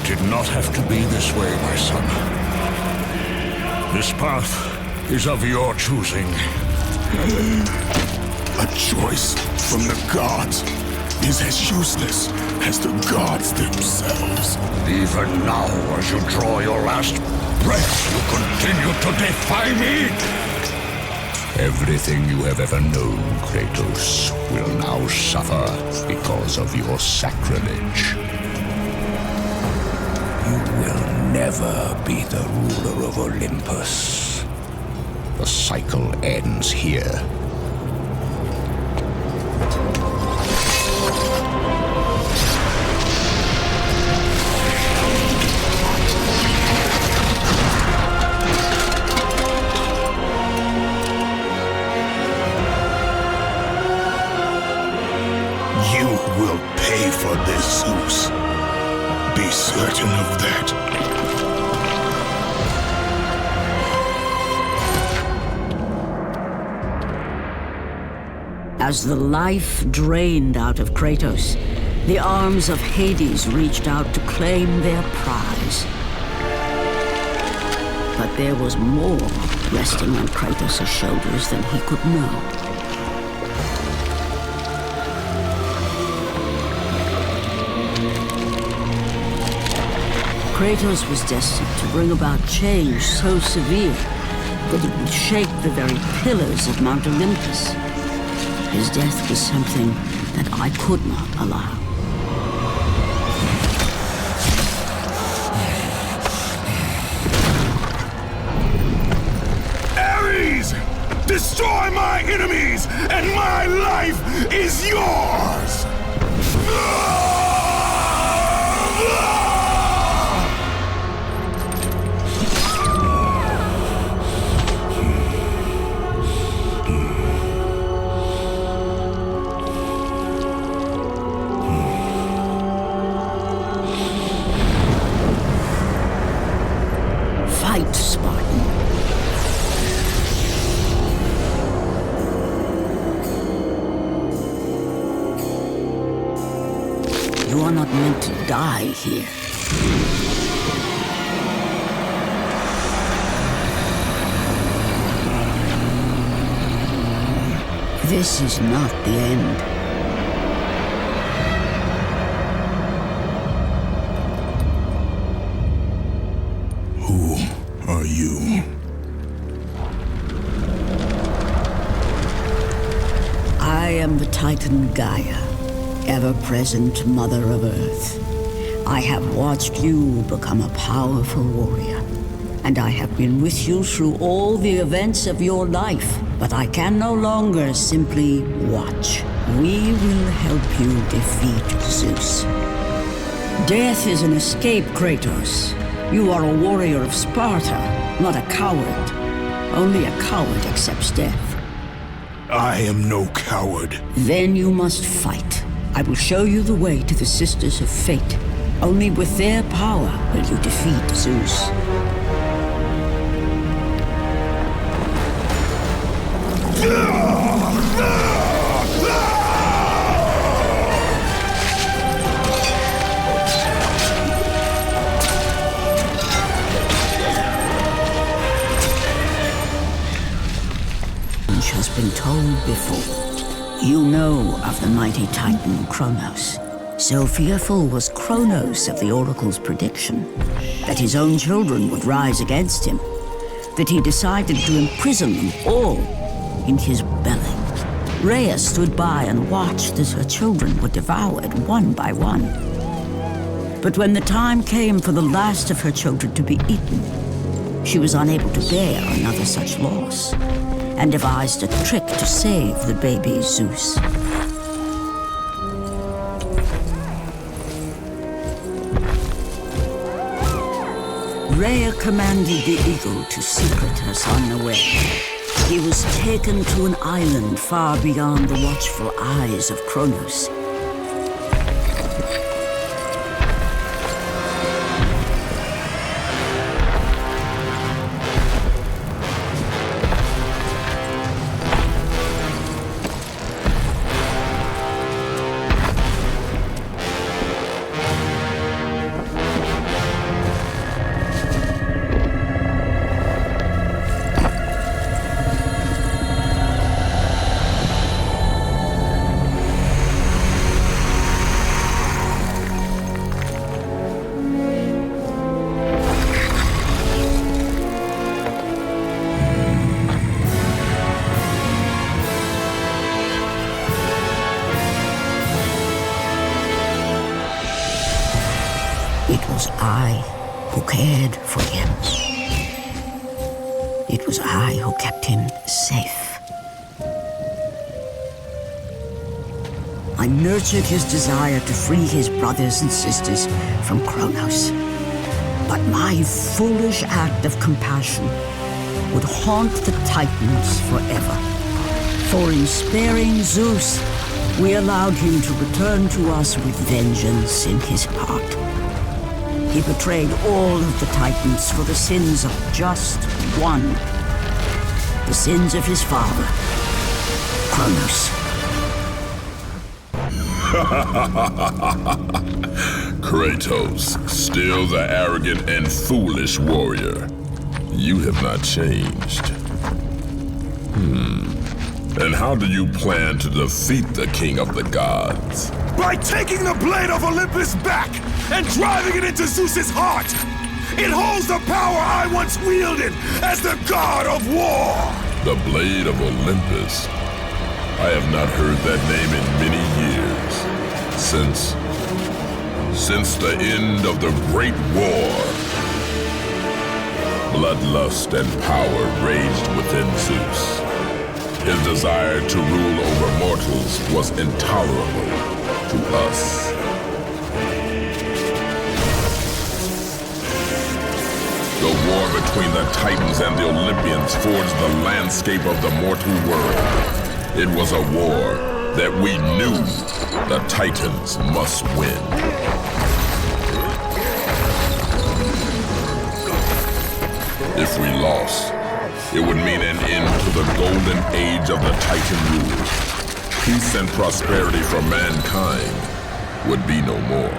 did not have to be this way, my son. This path is of your choosing. A choice from the gods is as useless as the gods themselves. Even now, as you draw your last breath, you continue to defy me? Everything you have ever known, Kratos, will now suffer because of your sacrilege. You will never be the ruler of Olympus. The cycle ends here. You will pay for this, Zeus. Be certain of that. As the life drained out of Kratos, the arms of Hades reached out to claim their prize. But there was more resting on Kratos' shoulders than he could know. Kratos was destined to bring about change so severe that it would shake the very pillars of Mount Olympus. His death was something that I could not allow. Ares! Destroy my enemies, and my life is yours! Fight, Spartan. You are not meant to die here. This is not the end. Who are you? I am the Titan Gaia, ever-present Mother of Earth. I have watched you become a powerful warrior, and I have been with you through all the events of your life, but I can no longer simply watch. We will help you defeat Zeus. Death is an escape, Kratos. You are a warrior of Sparta, not a coward. Only a coward accepts death. I am no coward. Then you must fight. I will show you the way to the Sisters of Fate. Only with their power will you defeat Zeus. Has been told before. You know of the mighty Titan Kronos. So fearful was Kronos of the Oracle's prediction that his own children would rise against him, that he decided to imprison them all in his belly. Rhea stood by and watched as her children were devoured one by one. But when the time came for the last of her children to be eaten, she was unable to bear another such loss, and devised a trick to save the baby Zeus. Rhea commanded the eagle to secret her son away. He was taken to an island far beyond the watchful eyes of Kronos. It was I who cared for him. It was I who kept him safe. I nurtured his desire to free his brothers and sisters from Kronos. But my foolish act of compassion would haunt the Titans forever. For in sparing Zeus, we allowed him to return to us with vengeance in his heart. He betrayed all of the Titans for the sins of just one. The sins of his father, Kronos. Kratos, still the arrogant and foolish warrior. You have not changed. And how do you plan to defeat the king of the gods? By taking the blade of Olympus back and driving it into Zeus's heart! It holds the power I once wielded as the god of war! The blade of Olympus? I have not heard that name in many years. Since the end of the Great War. Bloodlust and power raged within Zeus. His desire to rule over mortals was intolerable to us. The war between the Titans and the Olympians forged the landscape of the mortal world. It was a war that we knew the Titans must win. If we lost, it would mean an end to the golden age of the Titan rule. Peace and prosperity for mankind would be no more.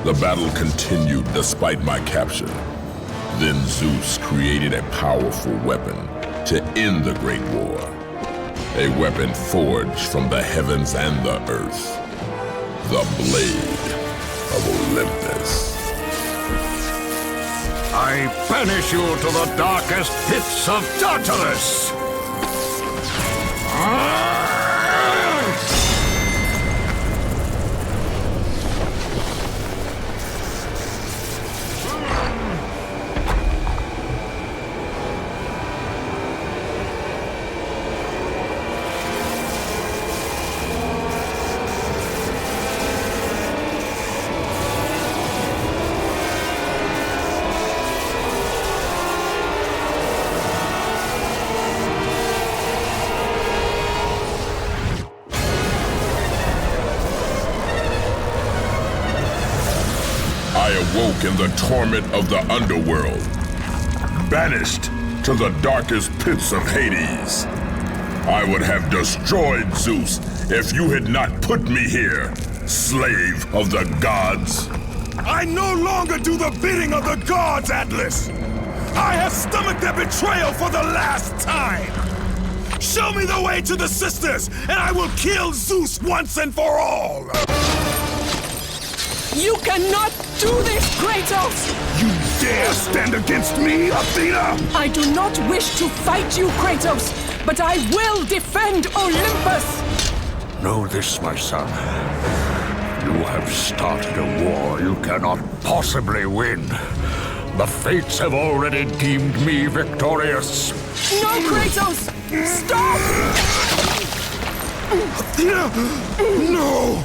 The battle continued despite my capture. Then Zeus created a powerful weapon to end the Great War. A weapon forged from the heavens and the earth. The Blade of Olympus. I banish you to the darkest pits of Tartarus! I awoke in the torment of the underworld, banished to the darkest pits of Hades. I would have destroyed Zeus if you had not put me here, slave of the gods. I no longer do the bidding of the gods, Atlas! I have stomached their betrayal for the last time! Show me the way to the sisters, and I will kill Zeus once and for all! You cannot do this, Kratos! You dare stand against me, Athena? I do not wish to fight you, Kratos, but I will defend Olympus! Know this, my son. You have started a war you cannot possibly win. The fates have already deemed me victorious. No, Kratos! Stop! No!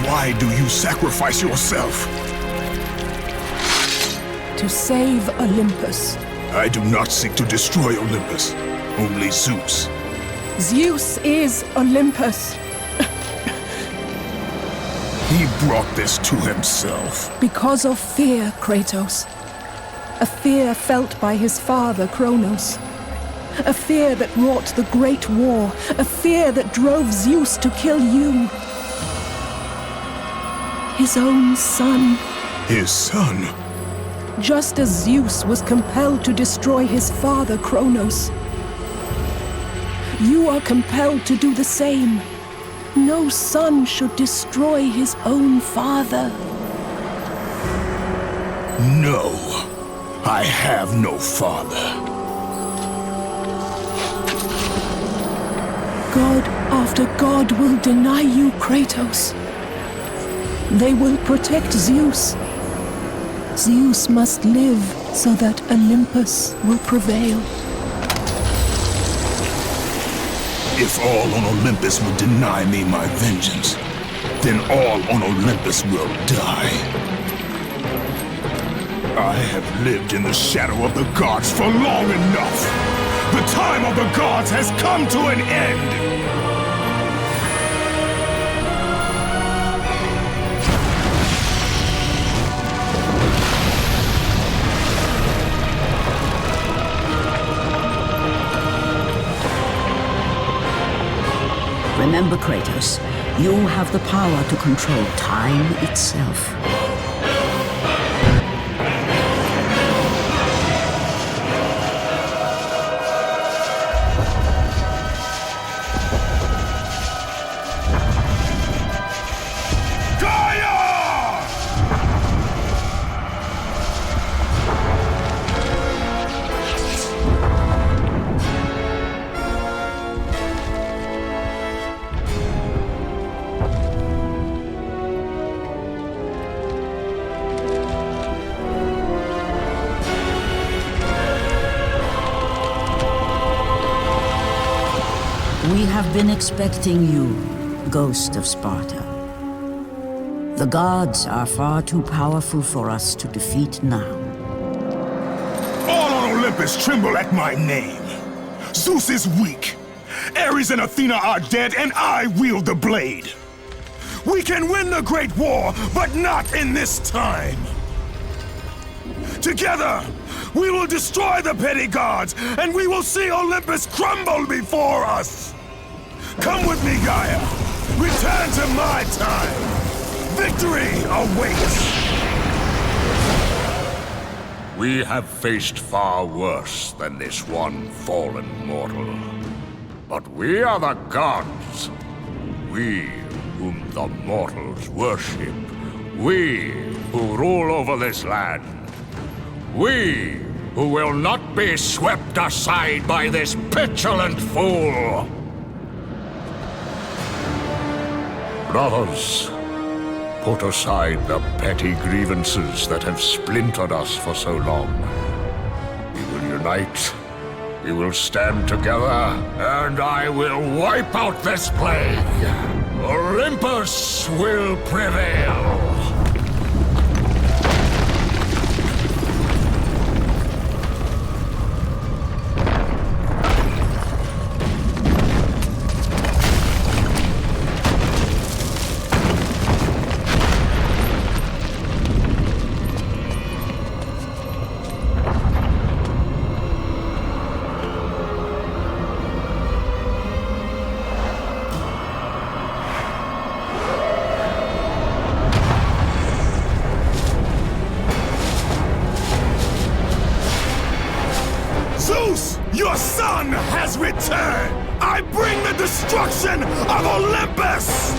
Why do you sacrifice yourself? To save Olympus. I do not seek to destroy Olympus, only Zeus. Zeus is Olympus. He brought this to himself. Because of fear, Kratos. A fear felt by his father, Kronos. A fear that wrought the Great War. A fear that drove Zeus to kill you. His own son. His son? Just as Zeus was compelled to destroy his father, Kronos. You are compelled to do the same. No son should destroy his own father. No, I have no father. God after God will deny you, Kratos. They will protect Zeus. Zeus must live so that Olympus will prevail. If all on Olympus will deny me my vengeance, then all on Olympus will die. I have lived in the shadow of the gods for long enough. The time of the gods has come to an end. Remember, Kratos, you have the power to control time itself. We have been expecting you, Ghost of Sparta. The gods are far too powerful for us to defeat now. All on Olympus tremble at my name. Zeus is weak. Ares and Athena are dead, and I wield the blade. We can win the Great War, but not in this time. Together, we will destroy the petty gods, and we will see Olympus crumble before us. Come with me, Gaia. Return to my time. Victory awaits. We have faced far worse than this one fallen mortal. But we are the gods. We whom the mortals worship. We who rule over this land. We who will not be swept aside by this petulant fool. Brothers, put aside the petty grievances that have splintered us for so long. We will unite, we will stand together, and I will wipe out this plague. Olympus will prevail. Zeus, your son has returned! I bring the destruction of Olympus!